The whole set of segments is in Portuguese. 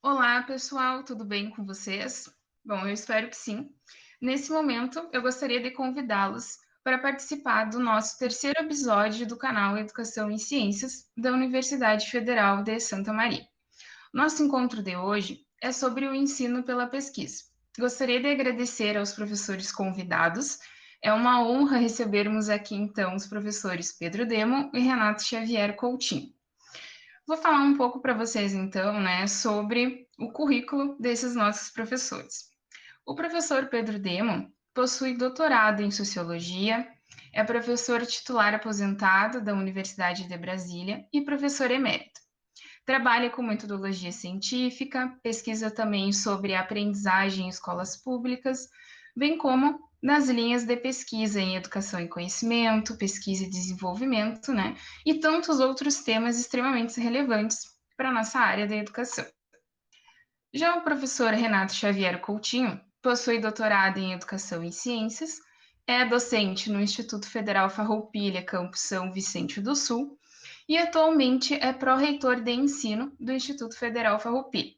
Olá, pessoal, tudo bem com vocês? Bom, eu espero que sim. Nesse momento, eu gostaria de convidá-los para participar do nosso terceiro episódio do canal Educação em Ciências da Universidade Federal de Santa Maria. Nosso encontro de hoje é sobre o ensino pela pesquisa. Gostaria de agradecer aos professores convidados. É uma honra recebermos aqui, então, os professores Pedro Demo e Renato Xavier Coutinho. Vou falar um pouco para vocês, então, né, sobre o currículo desses nossos professores. O professor Pedro Demo possui doutorado em Sociologia, é professor titular aposentado da Universidade de Brasília e professor emérito. Trabalha com metodologia científica, pesquisa também sobre a aprendizagem em escolas públicas, bem como nas linhas de pesquisa em educação e conhecimento, pesquisa e desenvolvimento, né? E tantos outros temas extremamente relevantes para a nossa área da educação. Já o professor Renato Xavier Coutinho possui doutorado em Educação e Ciências, é docente no Instituto Federal Farroupilha, campus São Vicente do Sul, e atualmente é pró-reitor de ensino do Instituto Federal Farroupilha.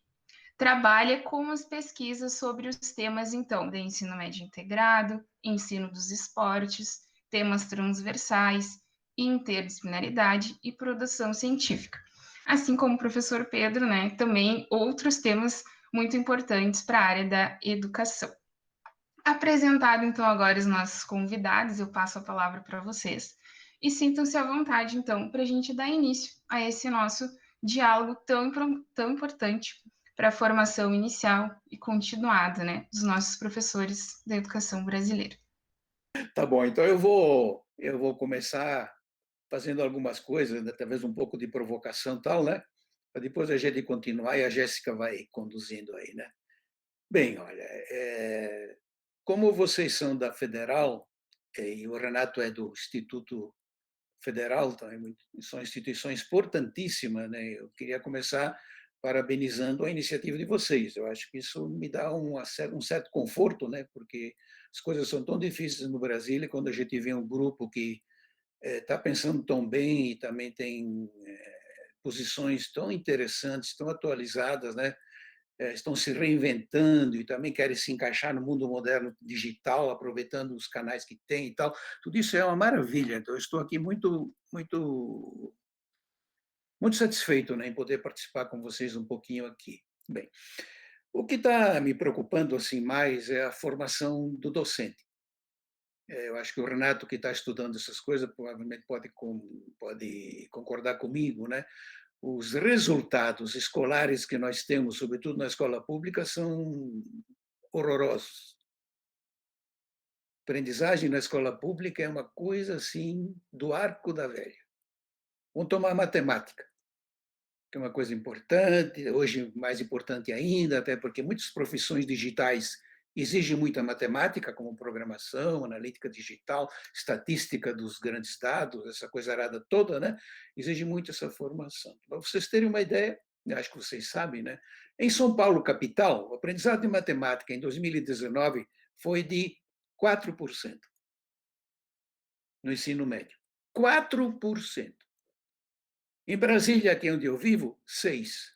Trabalha com as pesquisas sobre os temas, então, de ensino médio integrado, ensino dos esportes, temas transversais, interdisciplinaridade e produção científica. Assim como o professor Pedro, né, também outros temas muito importantes para a área da educação. Apresentado, então, agora os nossos convidados, eu passo a palavra para vocês. E sintam-se à vontade, então, para a gente dar início a esse nosso diálogo tão importante para a formação inicial e continuada, né, dos nossos professores da educação brasileira. Tá bom, então eu vou começar fazendo algumas coisas, né, talvez um pouco de provocação e tal, né? Para depois a gente continuar e a Jéssica vai conduzindo aí, né? Bem, olha, como vocês são da Federal, e o Renato é do Instituto Federal, também são instituições importantíssimas, né? Eu queria começar parabenizando a iniciativa de vocês. Eu acho que isso me dá um certo conforto, né? Porque as coisas são tão difíceis no Brasil e quando a gente vê um grupo que está pensando tão bem e também tem posições tão interessantes, tão atualizadas, né? Estão se reinventando e também querem se encaixar no mundo moderno digital, aproveitando os canais que tem e tal. Tudo isso é uma maravilha. Então, eu estou aqui muito satisfeito, né, em poder participar com vocês um pouquinho aqui. Bem, o que está me preocupando assim mais é a formação do docente. Eu acho que o Renato, que está estudando essas coisas, provavelmente pode concordar comigo, né? Os resultados escolares que nós temos, sobretudo na escola pública, são horrorosos. Aprendizagem na escola pública é uma coisa assim do arco da velha. Vamos tomar matemática, que é uma coisa importante, hoje mais importante ainda, até porque muitas profissões digitais exigem muita matemática, como programação, analítica digital, estatística dos grandes dados, essa coisa arada toda, né? Exige muito essa formação. Para vocês terem uma ideia, acho que vocês sabem, né? Em São Paulo, capital, o aprendizado de matemática em 2019 foi de 4% no ensino médio. 4%. Em Brasília, aqui onde eu vivo, 6%.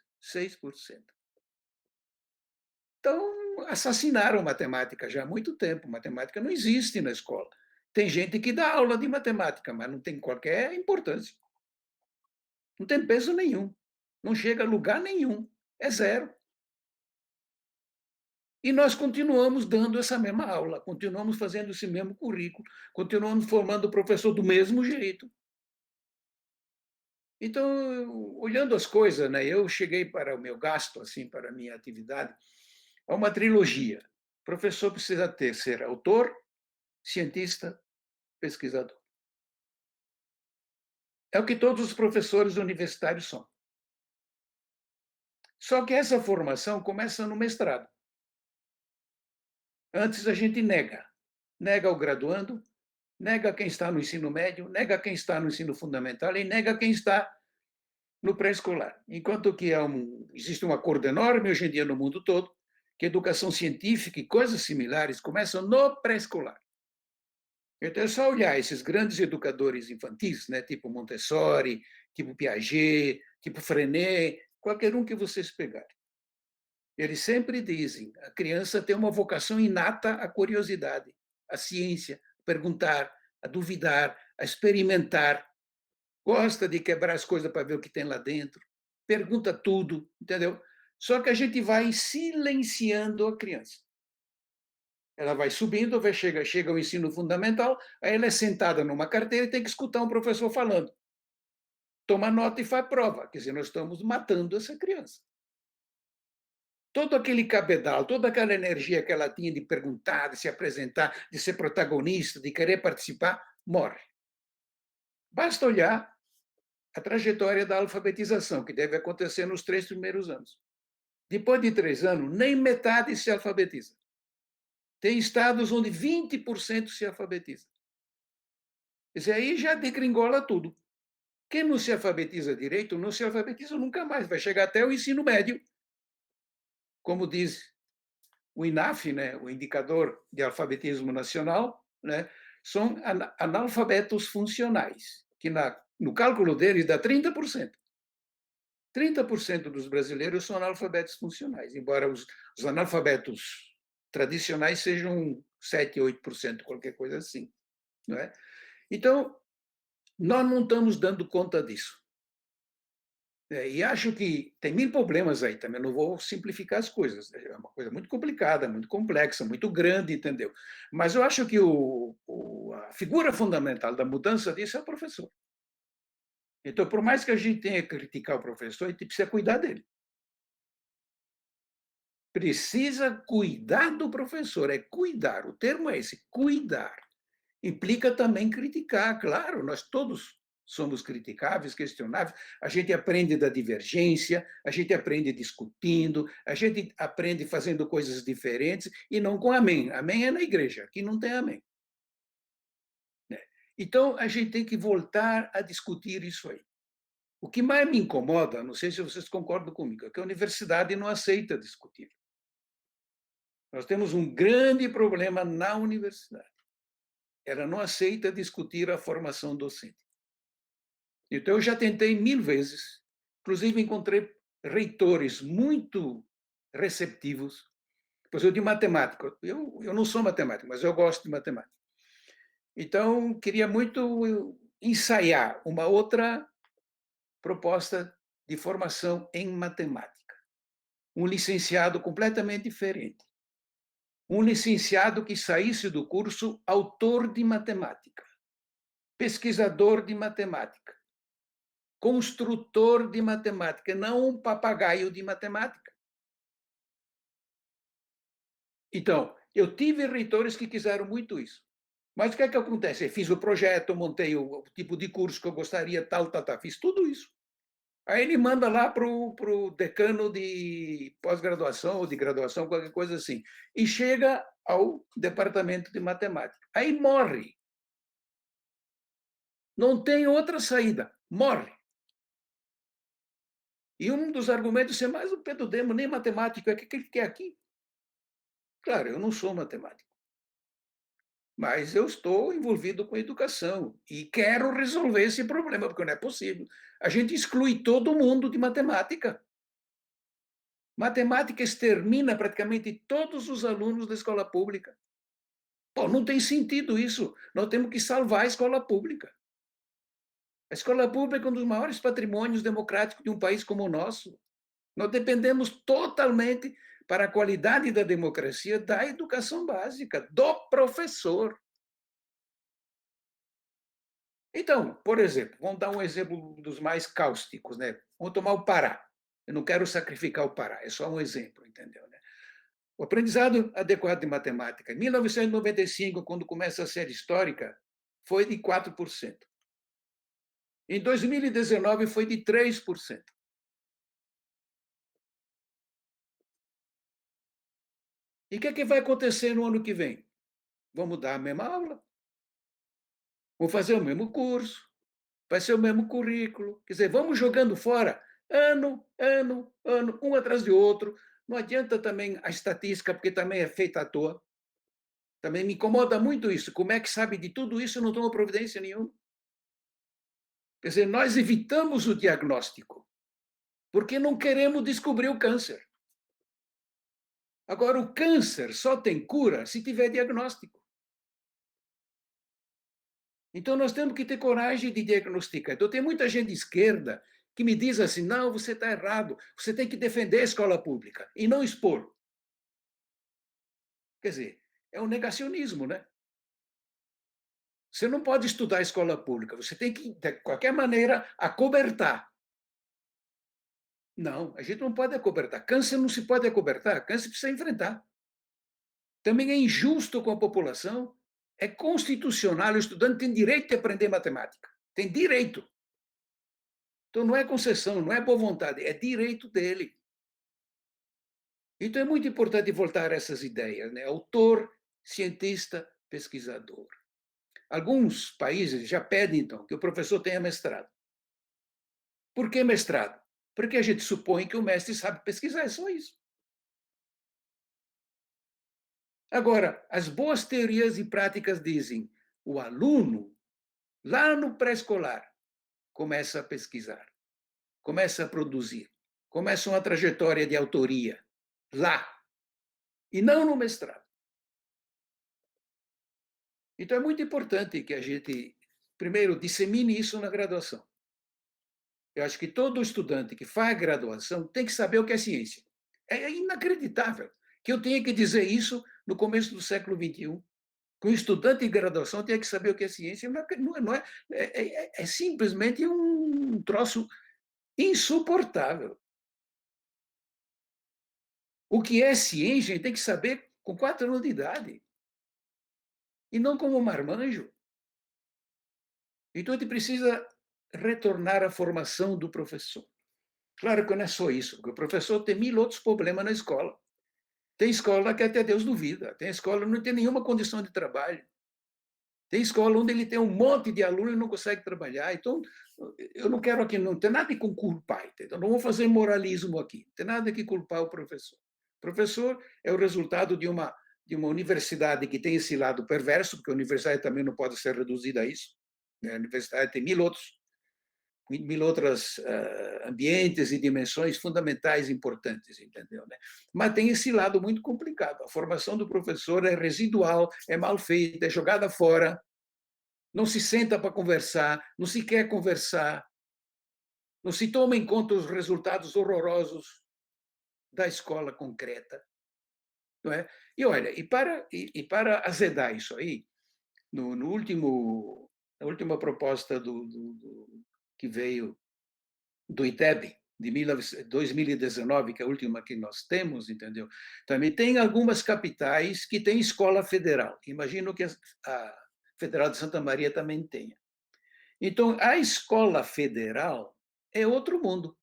Então, assassinaram matemática já há muito tempo. Matemática não existe na escola. Tem gente que dá aula de matemática, mas não tem qualquer importância. Não tem peso nenhum. Não chega a lugar nenhum. É zero. E nós continuamos dando essa mesma aula, continuamos fazendo esse mesmo currículo, continuamos formando o professor do mesmo jeito. Então, olhando as coisas, né, eu cheguei para o meu gasto, assim, para a minha atividade, a uma trilogia. O professor precisa ser autor, cientista, pesquisador. É o que todos os professores universitários são. Só que essa formação começa no mestrado. Antes a gente nega. Nega o graduando, nega quem está no ensino médio, nega quem está no ensino fundamental e nega quem está no pré-escolar. Enquanto que existe um acordo enorme hoje em dia no mundo todo, que educação científica e coisas similares começam no pré-escolar. Então é só olhar esses grandes educadores infantis, né, tipo Montessori, tipo Piaget, tipo Freinet, qualquer um que vocês pegarem. Eles sempre dizem, a criança tem uma vocação inata à curiosidade, à ciência, a perguntar, a duvidar, a experimentar, gosta de quebrar as coisas para ver o que tem lá dentro, pergunta tudo, entendeu? Só que a gente vai silenciando a criança. Ela vai subindo, chega ao ensino fundamental, aí ela é sentada numa carteira e tem que escutar um professor falando. Toma nota e faz prova. Quer dizer, nós estamos matando essa criança. Todo aquele cabedal, toda aquela energia que ela tinha de perguntar, de se apresentar, de ser protagonista, de querer participar, morre. Basta olhar a trajetória da alfabetização, que deve acontecer nos 3 primeiros anos. Depois de 3 anos, nem metade se alfabetiza. Tem estados onde 20% se alfabetiza. Isso aí já degringola tudo. Quem não se alfabetiza direito, não se alfabetiza nunca mais. Vai chegar até o ensino médio. Como diz o INAF, né, o Indicador de Alfabetismo Nacional, né, são analfabetos funcionais, que no cálculo deles dá 30%. 30% dos brasileiros são analfabetos funcionais, embora os analfabetos tradicionais sejam 7, 8%, qualquer coisa assim. Não é? Então, nós não estamos dando conta disso. E acho que tem mil problemas aí também, não vou simplificar as coisas, é uma coisa muito complicada, muito complexa, muito grande, entendeu? Mas eu acho que a figura fundamental da mudança disso é o professor. Então, por mais que a gente tenha que criticar o professor, a gente precisa cuidar dele. Precisa cuidar do professor, é cuidar, o termo é esse, cuidar. Implica também criticar, claro, nós todos somos criticáveis, questionáveis, a gente aprende da divergência, a gente aprende discutindo, a gente aprende fazendo coisas diferentes e não com amém. Amém é na igreja, aqui não tem amém. Então, a gente tem que voltar a discutir isso aí. O que mais me incomoda, não sei se vocês concordam comigo, é que a universidade não aceita discutir. Nós temos um grande problema na universidade. Ela não aceita discutir a formação docente. Então, eu já tentei 1000 vezes, inclusive encontrei reitores muito receptivos, pois eu de matemática, eu não sou matemático, mas eu gosto de matemática. Então, queria muito ensaiar uma outra proposta de formação em matemática. Um licenciado completamente diferente. Um licenciado que saísse do curso autor de matemática, pesquisador de matemática, construtor de matemática, não um papagaio de matemática. Então, eu tive reitores que quiseram muito isso. Mas o que é que acontece? Eu fiz o projeto, montei o tipo de curso que eu gostaria, tal, fiz tudo isso. Aí ele manda lá para o decano de pós-graduação ou de graduação, qualquer coisa assim. E chega ao departamento de matemática. Aí morre. Não tem outra saída. Morre. E um dos argumentos é, mas o Pedro Demo nem matemático é, o que ele quer aqui? Claro, eu não sou matemático. Mas eu estou envolvido com educação e quero resolver esse problema, porque não é possível. A gente exclui todo mundo de matemática. Matemática extermina praticamente todos os alunos da escola pública. Pô, não tem sentido isso. Nós temos que salvar a escola pública. A escola pública é um dos maiores patrimônios democráticos de um país como o nosso. Nós dependemos totalmente, para a qualidade da democracia, da educação básica, do professor. Então, por exemplo, vamos dar um exemplo dos mais cáusticos, né? Vamos tomar o Pará. Eu não quero sacrificar o Pará, é só um exemplo, entendeu? Né? O aprendizado adequado de matemática, em 1995, quando começa a série histórica, foi de 4%. Em 2019 foi de 3%. E o que vai acontecer no ano que vem? Vamos dar a mesma aula, vamos fazer o mesmo curso, vai ser o mesmo currículo. Quer dizer, vamos jogando fora ano, ano, ano, um atrás de outro. Não adianta também a estatística, porque também é feita à toa. Também me incomoda muito isso. Como é que sabe de tudo isso e não toma providência nenhuma? Quer dizer, nós evitamos o diagnóstico, porque não queremos descobrir o câncer. Agora, o câncer só tem cura se tiver diagnóstico. Então, nós temos que ter coragem de diagnosticar. Então, tem muita gente de esquerda que me diz assim: não, você está errado, você tem que defender a escola pública e não expor. Quer dizer, é um negacionismo, né? Você não pode estudar a escola pública, você tem que, de qualquer maneira, acobertar. Não, a gente não pode acobertar. Câncer não se pode acobertar, câncer precisa enfrentar. Também é injusto com a população. É constitucional, o estudante tem direito de aprender matemática. Tem direito. Então não é concessão, não é boa vontade, é direito dele. Então é muito importante voltar a essas ideias, né? Autor, cientista, pesquisador. Alguns países já pedem, então, que o professor tenha mestrado. Por que mestrado? Porque a gente supõe que o mestre sabe pesquisar, é só isso. Agora, as boas teorias e práticas dizem o aluno, lá no pré-escolar, começa a pesquisar, começa a produzir, começa uma trajetória de autoria, lá, e não no mestrado. Então, é muito importante que a gente, primeiro, dissemine isso na graduação. Eu acho que todo estudante que faz graduação tem que saber o que é ciência. É inacreditável que eu tenha que dizer isso no começo do século XXI. Que um estudante de graduação tenha que saber o que é ciência. É simplesmente um troço insuportável. O que é ciência, a gente tem que saber com 4 anos de idade. E não como marmanjo. Então, a gente precisa retornar à formação do professor. Claro que não é só isso, porque o professor tem 1000 outros problemas na escola. Tem escola que até Deus duvida, tem escola que não tem nenhuma condição de trabalho. Tem escola onde ele tem um monte de alunos e não consegue trabalhar. Então, eu não quero aqui, não tem nada que culpar, entendeu? Não vou fazer moralismo aqui, não tem nada que culpar o professor. O professor é o resultado de uma universidade que tem esse lado perverso, porque a universidade também não pode ser reduzida a isso. A universidade tem 1000 outros ambientes e dimensões fundamentais importantes, entendeu? Né? Mas tem esse lado muito complicado. A formação do professor é residual, é mal feita, é jogada fora, não se senta para conversar, não se quer conversar, não se toma em conta os resultados horrorosos da escola concreta. Não é? E olha, para azedar isso aí, no último, na última proposta que veio do ITEB, de 2019, que é a última que nós temos, entendeu? Também tem algumas capitais que têm escola federal. Imagino que a Federal de Santa Maria também tenha. Então, a escola federal é outro mundo,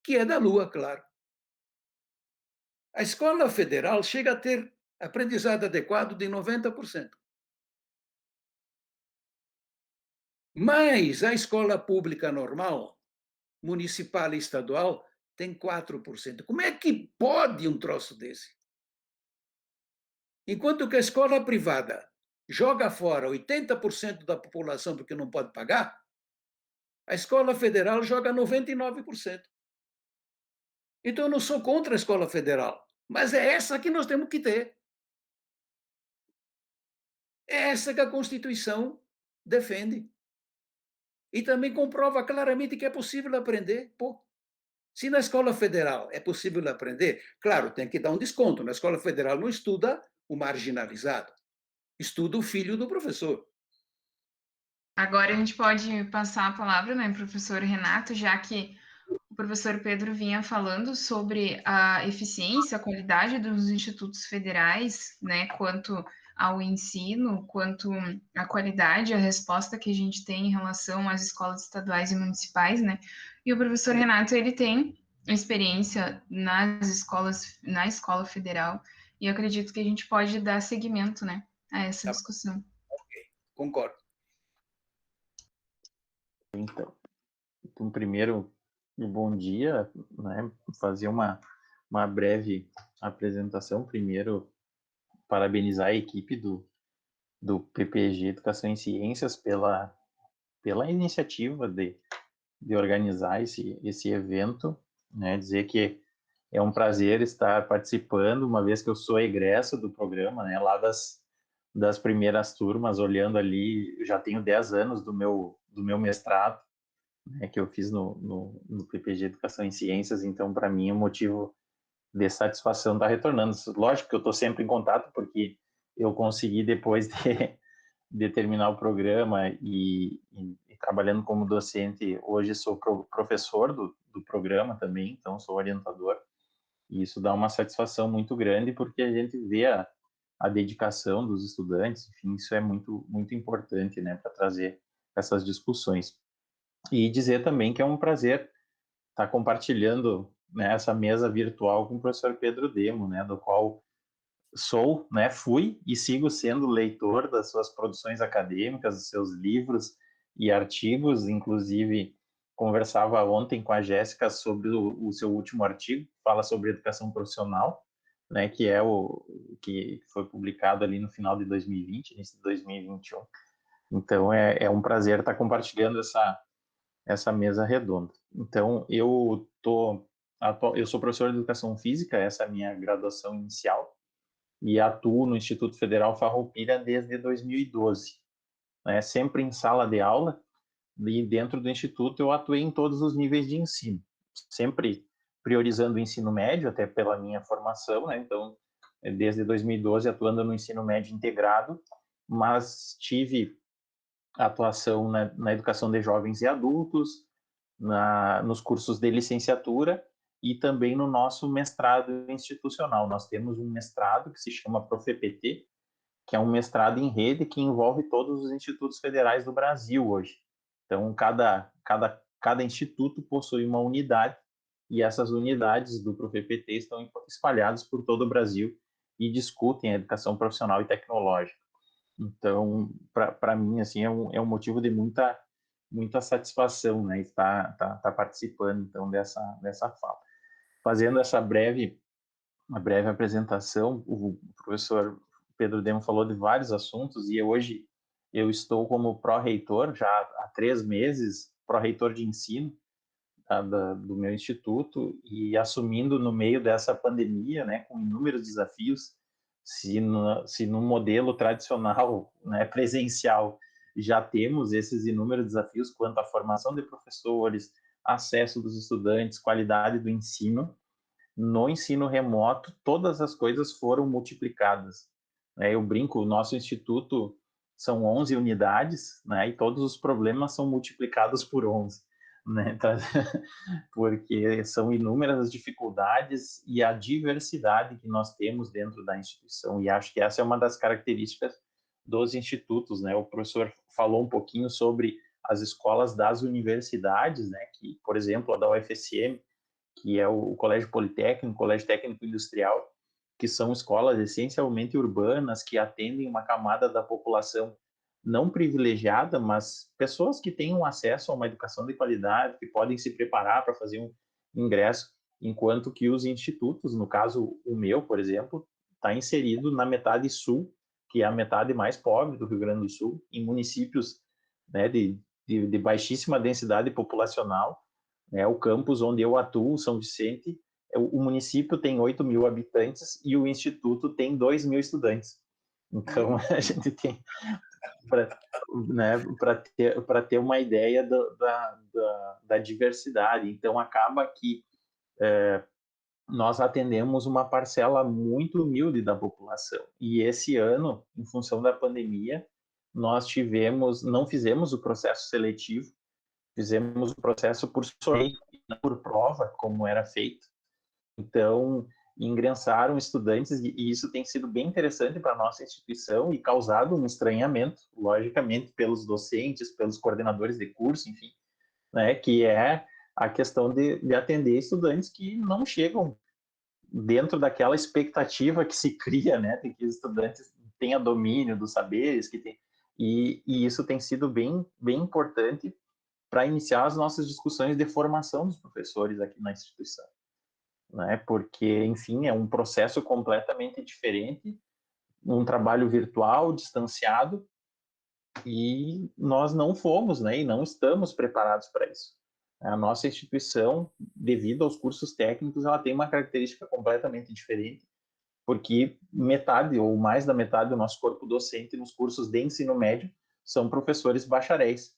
que é da Lua, claro. A escola federal chega a ter aprendizado adequado de 90%. Mas a escola pública normal, municipal e estadual, tem 4%. Como é que pode um troço desse? Enquanto que a escola privada joga fora 80% da população porque não pode pagar, a escola federal joga 99%. Então, eu não sou contra a escola federal, mas é essa que nós temos que ter. É essa que a Constituição defende. E também comprova claramente que é possível aprender. Pô, se na escola federal é possível aprender, claro, tem que dar um desconto. Na escola federal não estuda o marginalizado, estuda o filho do professor. Agora a gente pode passar a palavra, né, professor Renato, já que o professor Pedro vinha falando sobre a eficiência, a qualidade dos institutos federais, né, quanto ao ensino, quanto à qualidade, a resposta que a gente tem em relação às escolas estaduais e municipais, né? E o professor Renato, ele tem experiência nas escolas, na escola federal, e eu acredito que a gente pode dar seguimento, né, a essa Tá, discussão. ok, concordo. Então, primeiro, bom dia, né? Fazer uma breve apresentação. Primeiro, parabenizar a equipe do PPG Educação em Ciências pela iniciativa de organizar esse evento, né? Dizer que é um prazer estar participando, uma vez que eu sou egresso do programa, né? Lá das primeiras turmas, olhando ali, eu já tenho 10 anos do meu mestrado, né, que eu fiz no PPG Educação em Ciências, então para mim é um motivo de satisfação estar retornando. Lógico que eu estou sempre em contato, porque eu consegui, depois de terminar o programa e trabalhando como docente, hoje sou professor do programa também, então sou orientador, e isso dá uma satisfação muito grande, porque a gente vê a dedicação dos estudantes, enfim, isso é muito, muito importante, né, para trazer essas discussões. E dizer também que é um prazer estar compartilhando, né, essa mesa virtual com o professor Pedro Demo, né, do qual sou, né, fui e sigo sendo leitor das suas produções acadêmicas, dos seus livros e artigos. Inclusive, conversava ontem com a Jéssica sobre o seu último artigo, que fala sobre educação profissional, né, que é o que foi publicado ali no final de 2020, início de 2021. Então, é um prazer estar compartilhando essa mesa redonda. Então, eu sou professor de educação física, essa é a minha graduação inicial, e atuo no Instituto Federal Farroupilha desde 2012, né? Sempre em sala de aula, e dentro do instituto eu atuei em todos os níveis de ensino, sempre priorizando o ensino médio, até pela minha formação, né? Então, desde 2012 atuando no ensino médio integrado, mas tive atuação na educação de jovens e adultos, nos cursos de licenciatura e também no nosso mestrado institucional. Nós temos um mestrado que se chama ProfEPT, que é um mestrado em rede que envolve todos os institutos federais do Brasil hoje. Então, cada instituto possui uma unidade, e essas unidades do ProfEPT estão espalhadas por todo o Brasil e discutem a educação profissional e tecnológica. Então, para mim, assim, é um motivo de muita satisfação, né, estar tá participando, então, dessa fala. Fazendo uma breve apresentação, o professor Pedro Demo falou de vários assuntos, e hoje eu estou como pró-reitor, já há 3 meses, pró-reitor de ensino, do meu instituto, e assumindo no meio dessa pandemia, né, com inúmeros desafios. Se no modelo tradicional, né, presencial, já temos esses inúmeros desafios quanto à formação de professores, acesso dos estudantes, qualidade do ensino, no ensino remoto todas as coisas foram multiplicadas, né? Eu brinco, o nosso instituto são 11 unidades, né, e todos os problemas são multiplicados por 11, né, porque são inúmeras as dificuldades e a diversidade que nós temos dentro da instituição, e acho que essa é uma das características dos institutos, né? O professor falou um pouquinho sobre as escolas das universidades, né, que, por exemplo, a da UFSM, que é o Colégio Politécnico, Colégio Técnico Industrial, que são escolas essencialmente urbanas que atendem uma camada da população não privilegiada, mas pessoas que têm um acesso a uma educação de qualidade, que podem se preparar para fazer um ingresso, enquanto que os institutos, no caso o meu, por exemplo, está inserido na metade sul, que é a metade mais pobre do Rio Grande do Sul, em municípios, né, de baixíssima densidade populacional, né? O campus onde eu atuo, São Vicente, o município tem 8 mil habitantes e o instituto tem 2 mil estudantes. Então, a gente tem, para, né, ter uma ideia da diversidade. Então, acaba que nós atendemos uma parcela muito humilde da população. E esse ano, em função da pandemia, nós não fizemos o processo seletivo, fizemos o processo por sorteio, não por prova, como era feito. Então, ingressaram estudantes, e isso tem sido bem interessante para a nossa instituição e causado um estranhamento, logicamente, pelos docentes, pelos coordenadores de curso, enfim, né, que é a questão de atender estudantes que não chegam dentro daquela expectativa que se cria, né, de que os estudantes tenham domínio dos saberes, e isso tem sido bem importante para iniciar as nossas discussões de formação dos professores aqui na instituição, né, porque, enfim, é um processo completamente diferente, um trabalho virtual, distanciado, e nós não fomos, né, e não estamos preparados para isso. A nossa instituição, devido aos cursos técnicos, ela tem uma característica completamente diferente, porque metade ou mais da metade do nosso corpo docente nos cursos de ensino médio são professores bacharéis,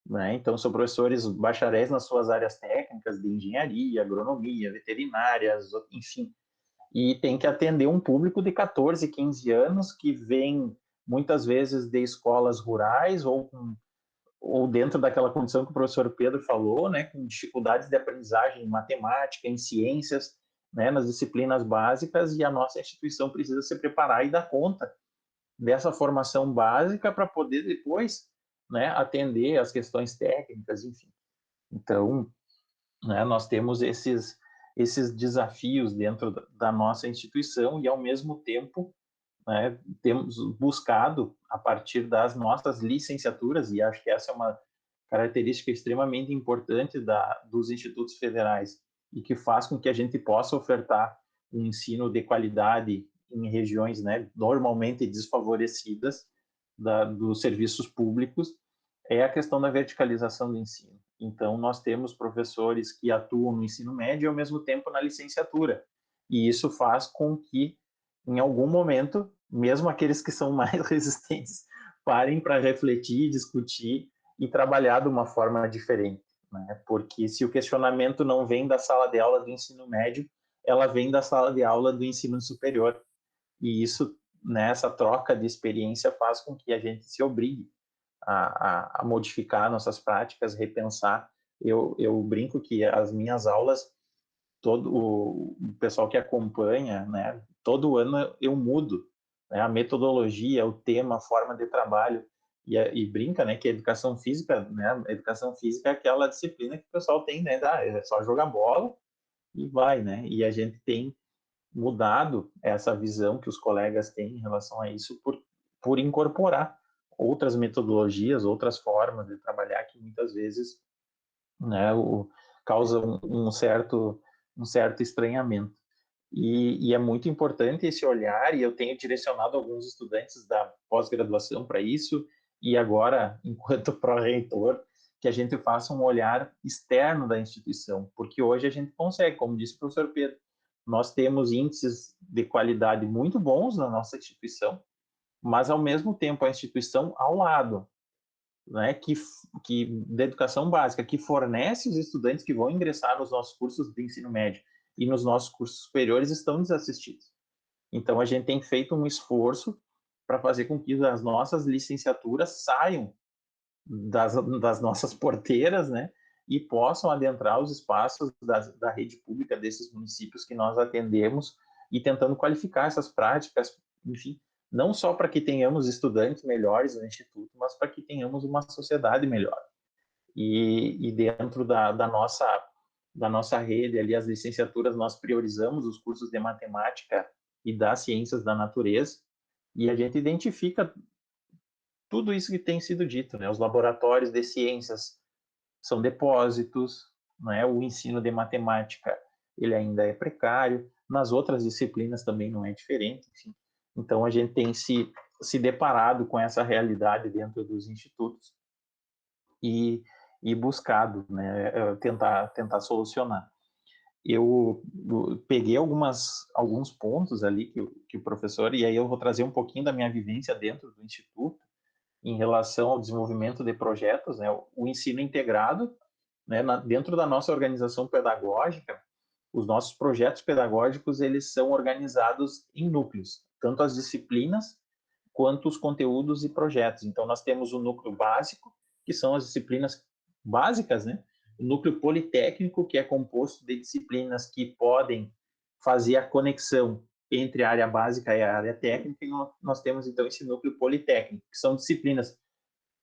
né? Então, são professores bacharéis nas suas áreas técnicas de engenharia, agronomia, veterinárias, enfim, e tem que atender um público de 14, 15 anos que vem muitas vezes de escolas rurais ou dentro daquela condição que o professor Pedro falou, né, com dificuldades de aprendizagem em matemática, em ciências, né, nas disciplinas básicas, e a nossa instituição precisa se preparar e dar conta dessa formação básica para poder depois, né, atender as questões técnicas, enfim. Então, né, nós temos esses desafios dentro da nossa instituição e, ao mesmo tempo, né, temos buscado, a partir das nossas licenciaturas, e acho que essa é uma característica extremamente importante dos institutos federais e que faz com que a gente possa ofertar um ensino de qualidade em regiões, né, normalmente desfavorecidas dos serviços públicos, é a questão da verticalização do ensino. Então, nós temos professores que atuam no ensino médio e, ao mesmo tempo, na licenciatura. E isso faz com que, em algum momento, mesmo aqueles que são mais resistentes, parem para refletir, discutir e trabalhar de uma forma diferente, né? Porque se o questionamento não vem da sala de aula do ensino médio, ela vem da sala de aula do ensino superior. E isso, nessa troca de experiência, faz com que a gente se obrigue a modificar nossas práticas, repensar. Eu brinco que as minhas aulas, todo o pessoal que acompanha, né, todo ano eu mudo, né, a metodologia, o tema, a forma de trabalho, e brinca, né, que a educação física, né, a educação física é aquela disciplina que o pessoal tem, né, é só jogar bola e vai, né, e a gente tem mudado essa visão que os colegas têm em relação a isso por incorporar outras metodologias, outras formas de trabalhar que muitas vezes, né, causam um certo estranhamento. E é muito importante esse olhar, e eu tenho direcionado alguns estudantes da pós-graduação para isso, e agora, enquanto pró-reitor, que a gente faça um olhar externo da instituição, porque hoje a gente consegue, como disse o professor Pedro, nós temos índices de qualidade muito bons na nossa instituição, mas, ao mesmo tempo, a instituição ao lado, né, que da educação básica, que fornece os estudantes que vão ingressar nos nossos cursos de ensino médio e nos nossos cursos superiores, estão desassistidos. Então, a gente tem feito um esforço para fazer com que as nossas licenciaturas saiam das nossas porteiras, né, e possam adentrar os espaços da rede pública desses municípios que nós atendemos, e tentando qualificar essas práticas, enfim, não só para que tenhamos estudantes melhores no Instituto, mas para que tenhamos uma sociedade melhor. E dentro da nossa rede, ali, as licenciaturas, nós priorizamos os cursos de matemática e das ciências da natureza, e a gente identifica tudo isso que tem sido dito, né? Os laboratórios de ciências são depósitos, né? O ensino de matemática, ele ainda é precário, nas outras disciplinas também não é diferente, enfim. Então, a gente tem se deparado com essa realidade dentro dos institutos e buscado, né, tentar solucionar. Eu peguei alguns pontos ali que o professor, e aí eu vou trazer um pouquinho da minha vivência dentro do instituto, em relação ao desenvolvimento de projetos, né, o ensino integrado, né, dentro da nossa organização pedagógica, os nossos projetos pedagógicos, eles são organizados em núcleos, tanto as disciplinas quanto os conteúdos e projetos. Então, nós temos o núcleo básico, que são as disciplinas básicas, né? O núcleo politécnico, que é composto de disciplinas que podem fazer a conexão entre a área básica e a área técnica, e nós temos, então, esse núcleo politécnico, que são disciplinas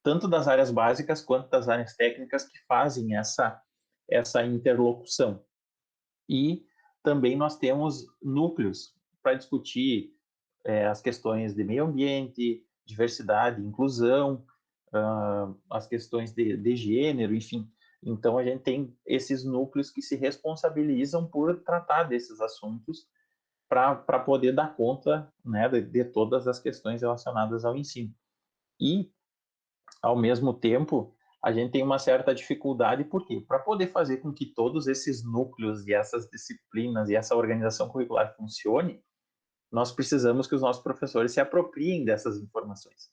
tanto das áreas básicas quanto das áreas técnicas que fazem essa interlocução. E também nós temos núcleos para discutir as questões de meio ambiente, diversidade, inclusão, as questões de gênero, enfim. Então, a gente tem esses núcleos que se responsabilizam por tratar desses assuntos para poder dar conta, né, de todas as questões relacionadas ao ensino. E, ao mesmo tempo, a gente tem uma certa dificuldade, porque para poder fazer com que todos esses núcleos e essas disciplinas e essa organização curricular funcione, nós precisamos que os nossos professores se apropriem dessas informações.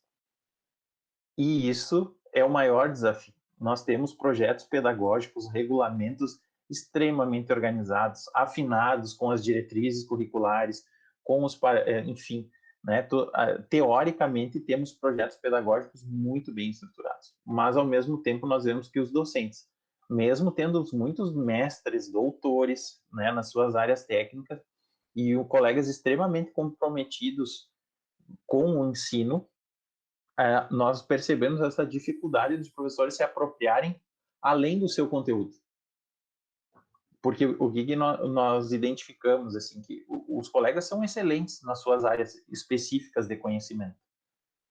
E isso é o maior desafio. Nós temos projetos pedagógicos, regulamentos extremamente organizados, afinados com as diretrizes curriculares, com os, enfim, né, teoricamente temos projetos pedagógicos muito bem estruturados, mas ao mesmo tempo nós vemos que os docentes, mesmo tendo muitos mestres, doutores, né, nas suas áreas técnicas, e colegas extremamente comprometidos com o ensino, nós percebemos essa dificuldade dos professores se apropriarem além do seu conteúdo. Porque o que nós identificamos, assim, que os colegas são excelentes nas suas áreas específicas de conhecimento,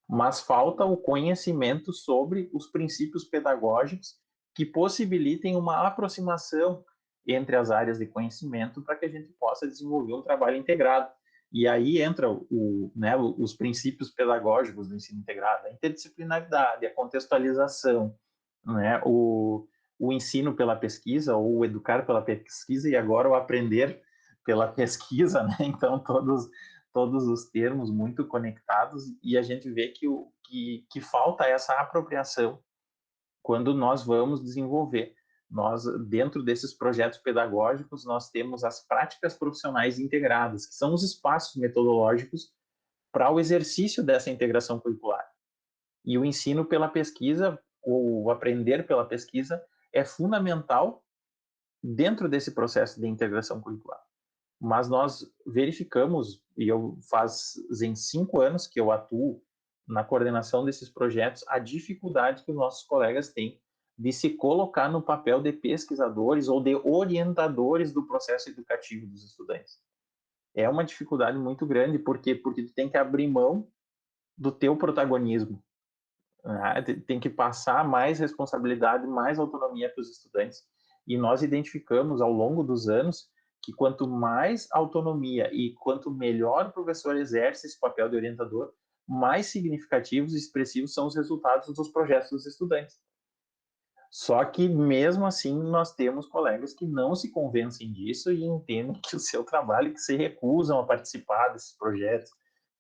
mas falta o conhecimento sobre os princípios pedagógicos que possibilitem uma aproximação entre as áreas de conhecimento para que a gente possa desenvolver um trabalho integrado. E aí entra né, os princípios pedagógicos do ensino integrado, a interdisciplinaridade, a contextualização, né, o ensino pela pesquisa, ou o educar pela pesquisa, e agora o aprender pela pesquisa, né? Então, todos os termos muito conectados, e a gente vê que falta essa apropriação quando nós vamos desenvolver. Nós, dentro desses projetos pedagógicos, nós temos as práticas profissionais integradas, que são os espaços metodológicos para o exercício dessa integração curricular. E o ensino pela pesquisa, ou o aprender pela pesquisa, é fundamental dentro desse processo de integração curricular. Mas nós verificamos, e fazem 5 anos que eu atuo na coordenação desses projetos, a dificuldade que os nossos colegas têm de se colocar no papel de pesquisadores ou de orientadores do processo educativo dos estudantes. É uma dificuldade muito grande, porque tu tem que abrir mão do teu protagonismo, né? Tem que passar mais responsabilidade, mais autonomia para os estudantes. E nós identificamos ao longo dos anos que quanto mais autonomia e quanto melhor o professor exerce esse papel de orientador, mais significativos e expressivos são os resultados dos projetos dos estudantes. Só que, mesmo assim, nós temos colegas que não se convencem disso e entendem que o seu trabalho, que se recusam a participar desses projetos,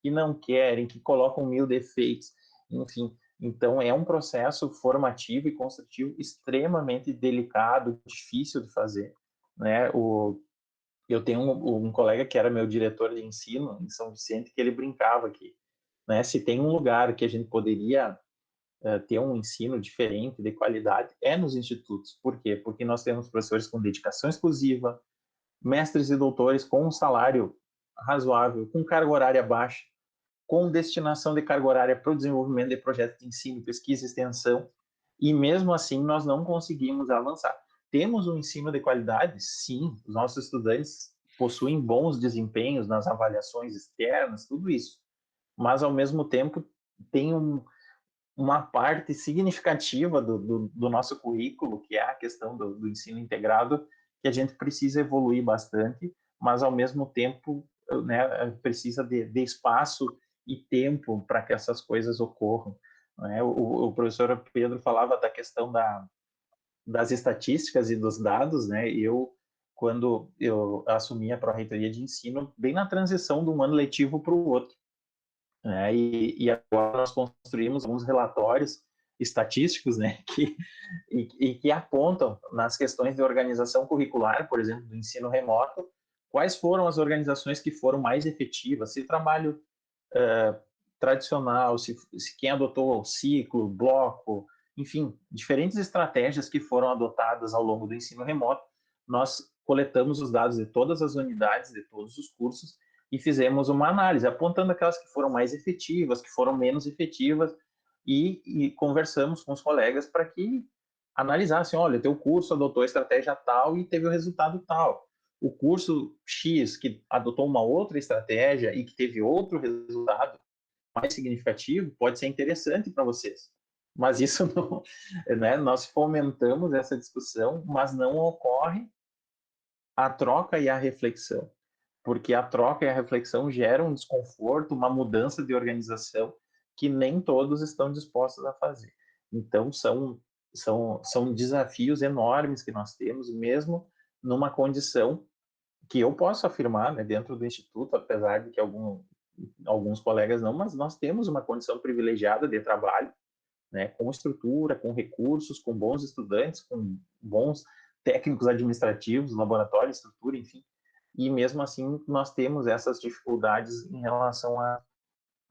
que não querem, que colocam 1000 defeitos, enfim. Então, é um processo formativo e construtivo extremamente delicado, difícil de fazer, né? Eu tenho um colega que era meu diretor de ensino em São Vicente, que ele brincava que, né, se tem um lugar que a gente poderia ter um ensino diferente, de qualidade, é nos institutos. Por quê? Porque nós temos professores com dedicação exclusiva, mestres e doutores com um salário razoável, com carga horária baixa, com destinação de carga horária para o desenvolvimento de projetos de ensino, pesquisa e extensão, e mesmo assim nós não conseguimos avançar. Temos um ensino de qualidade? Sim, os nossos estudantes possuem bons desempenhos nas avaliações externas, tudo isso, mas ao mesmo tempo tem uma parte significativa do nosso currículo, que é a questão do ensino integrado, que a gente precisa evoluir bastante, mas ao mesmo tempo, né, precisa de espaço e tempo para que essas coisas ocorram, né? O professor Pedro falava da questão das estatísticas e dos dados, né? Quando eu assumi a Pró-Reitoria de Ensino, bem na transição de um ano letivo para o outro, né? E agora nós construímos alguns relatórios estatísticos, né, que apontam nas questões de organização curricular, por exemplo, do ensino remoto, quais foram as organizações que foram mais efetivas, se trabalho tradicional, se quem adotou o ciclo, bloco, enfim, diferentes estratégias que foram adotadas ao longo do ensino remoto. Nós coletamos os dados de todas as unidades, de todos os cursos, e fizemos uma análise, apontando aquelas que foram mais efetivas, que foram menos efetivas, e conversamos com os colegas para que analisassem, olha, teu curso adotou a estratégia tal e teve o resultado tal. O curso X, que adotou uma outra estratégia e que teve outro resultado mais significativo, pode ser interessante para vocês. Mas isso não, né? Nós fomentamos essa discussão, mas não ocorre a troca e a reflexão, porque a troca e a reflexão geram um desconforto, uma mudança de organização que nem todos estão dispostos a fazer. Então, são desafios enormes que nós temos, mesmo numa condição que eu posso afirmar, né, dentro do Instituto, apesar de que alguns colegas não, mas nós temos uma condição privilegiada de trabalho, né, com estrutura, com recursos, com bons estudantes, com bons técnicos administrativos, laboratório, estrutura, enfim. E mesmo assim, nós temos essas dificuldades em relação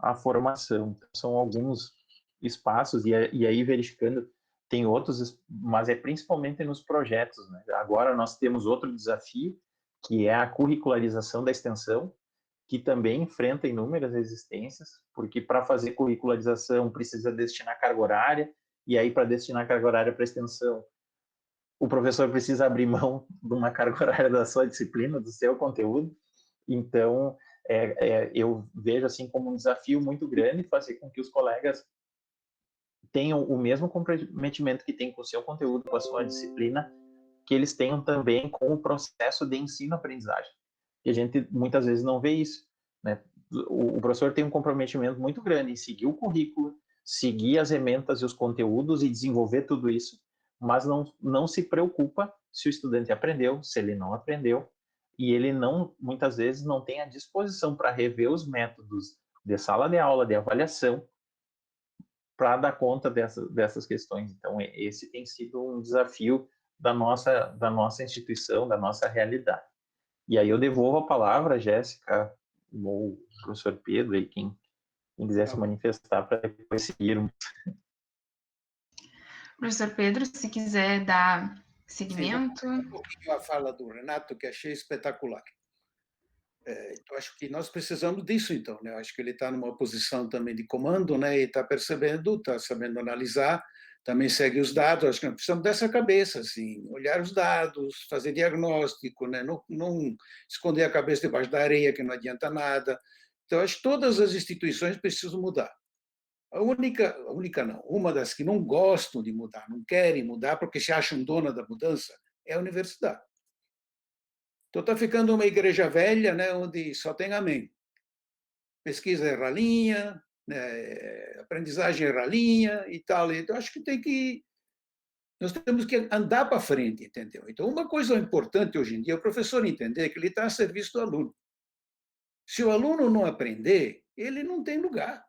à formação. Então, são alguns espaços, e aí verificando, tem outros, mas é principalmente nos projetos, né? Agora nós temos outro desafio, que é a curricularização da extensão, que também enfrenta inúmeras resistências, porque para fazer curricularização precisa destinar carga horária, e aí para destinar carga horária para extensão, o professor precisa abrir mão de uma carga horária da sua disciplina, do seu conteúdo. Então, eu vejo assim como um desafio muito grande fazer com que os colegas tenham o mesmo comprometimento que tem com o seu conteúdo, com a sua disciplina, que eles tenham também com o processo de ensino-aprendizagem. E a gente muitas vezes não vê isso, né? O professor tem um comprometimento muito grande em seguir o currículo, seguir as ementas e os conteúdos e desenvolver tudo isso, mas não se preocupa se o estudante aprendeu, se ele não aprendeu, e ele muitas vezes não tem a disposição para rever os métodos de sala de aula, de avaliação, para dar conta dessas questões. Então, esse tem sido um desafio da nossa instituição, da nossa realidade. E aí eu devolvo a palavra a Jéssica, ou o professor Pedro, e quem quiser se manifestar para depois seguirmos. Professor Pedro, se quiser dar seguimento. Sim, um pouquinho a fala do Renato, que achei espetacular. Então, acho que nós precisamos disso, então, né? Acho que ele está numa posição também de comando, né? E está percebendo, está sabendo analisar, também segue os dados. Acho que nós precisamos dessa cabeça, assim, olhar os dados, fazer diagnóstico, né? Não esconder a cabeça debaixo da areia, que não adianta nada. Então, acho que todas as instituições precisam mudar. A única não, uma das que não gostam de mudar, não querem mudar porque se acham dona da mudança, é a universidade. Então está ficando uma igreja velha, né, onde só tem amém. Pesquisa é ralinha, né, aprendizagem é ralinha e tal. Então acho que nós temos que andar para frente, entendeu? Então uma coisa importante hoje em dia é o professor entender que ele está a serviço do aluno. Se o aluno não aprender, ele não tem lugar.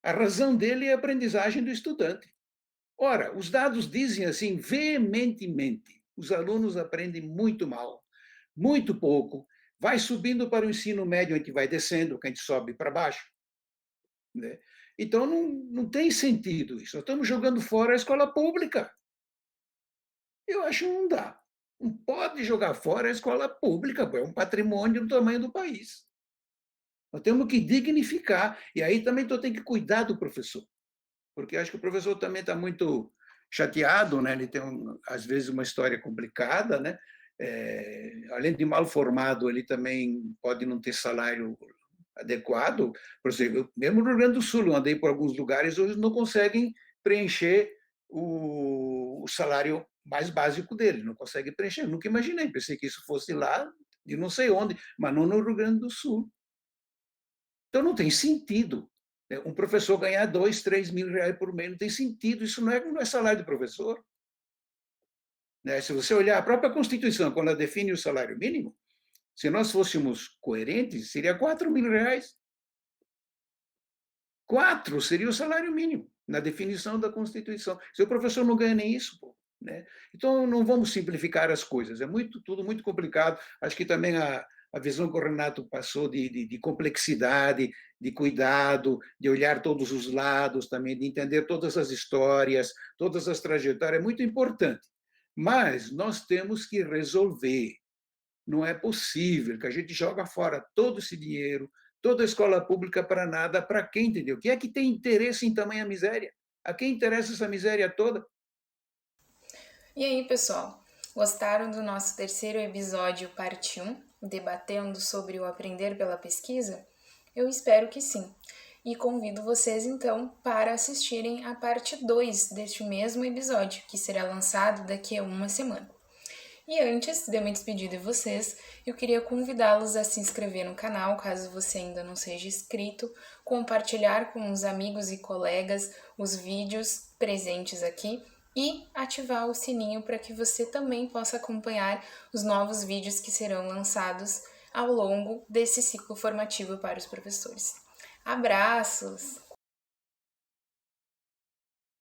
A razão dele é a aprendizagem do estudante. Ora, os dados dizem assim veementemente: os alunos aprendem muito mal, muito pouco, vai subindo para o ensino médio, a gente vai descendo, que a gente sobe para baixo. Né? Então, não tem sentido isso. Nós estamos jogando fora a escola pública. Eu acho que não dá. Não pode jogar fora a escola pública, é um patrimônio do tamanho do país. Nós temos que dignificar. E aí também tem que cuidar do professor. Porque acho que o professor também está muito chateado, né? Ele tem, às vezes, uma história complicada, né? Além de mal formado, ele também pode não ter salário adequado. Por exemplo, mesmo no Rio Grande do Sul, eu andei por alguns lugares, hoje não conseguem preencher o salário mais básico dele, não conseguem preencher. Eu nunca imaginei, pensei que isso fosse lá de não sei onde, mas não no Rio Grande do Sul. Então não tem sentido um professor ganhar 2, 3 mil reais por mês, não tem sentido, isso não é salário de professor. Se você olhar a própria Constituição, quando ela define o salário mínimo, se nós fôssemos coerentes, seria 4 mil reais. 4 seria o salário mínimo, na definição da Constituição. Se o professor não ganha nem isso, pô, né? Então não vamos simplificar as coisas, é tudo muito complicado. Acho que também a visão que o Renato passou de complexidade, de cuidado, de olhar todos os lados também, de entender todas as histórias, todas as trajetórias, é muito importante. Mas nós temos que resolver. Não é possível que a gente joga fora todo esse dinheiro, toda a escola pública para nada. Para quem, entendeu? Quem é que tem interesse em tamanha miséria? A quem interessa essa miséria toda? E aí, pessoal, gostaram do nosso terceiro episódio, parte 1, debatendo sobre o aprender pela pesquisa? Eu espero que sim. E convido vocês, então, para assistirem a parte 2 deste mesmo episódio, que será lançado daqui a uma semana. E antes de eu me despedir de vocês, eu queria convidá-los a se inscrever no canal, caso você ainda não seja inscrito, compartilhar com os amigos e colegas os vídeos presentes aqui e ativar o sininho para que você também possa acompanhar os novos vídeos que serão lançados ao longo desse ciclo formativo para os professores. Abraços!